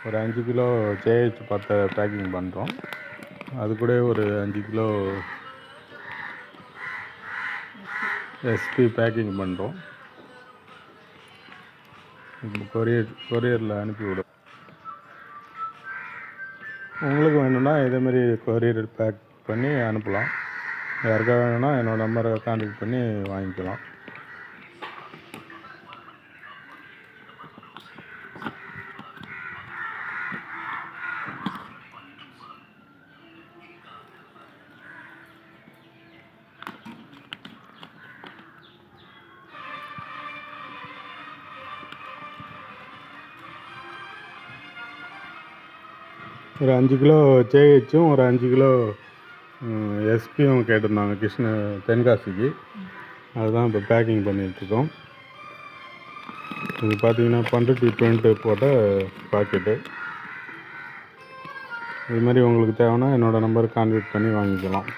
ஒரு 5 kilo JH பத்தை packing பண்ணுறோம். அது கூட ஒரு 5 கிலோ எஸ்பி பேக்கிங் பண்ணுறோம். கொரியரில் அனுப்பிவிடும். உங்களுக்கு வேணும்னா இதேமாரி கொரியர் பேக் பண்ணி அனுப்பலாம். யாருக்கா வேணும்னா என்னோடய நம்பரை கான்டாக்ட் பண்ணி வாங்கிக்கலாம். ஒரு 5 கிலோ ஜேஹெச்சும் ஒரு 5 கிலோ எஸ்பியும் கேட்டிருந்தாங்க தென்காசிக்கு. அதுதான் இப்போ பேக்கிங் பண்ணிகிட்ருக்கோம். இது பார்த்திங்கன்னா பண்ருட்டி பிரிண்ட்டு போட்ட பாக்கெட்டு. இது மாதிரி உங்களுக்கு தேவைன்னா என்னோடய நம்பருக்கு கான்டாக்ட் பண்ணி வாங்கிக்கலாம்.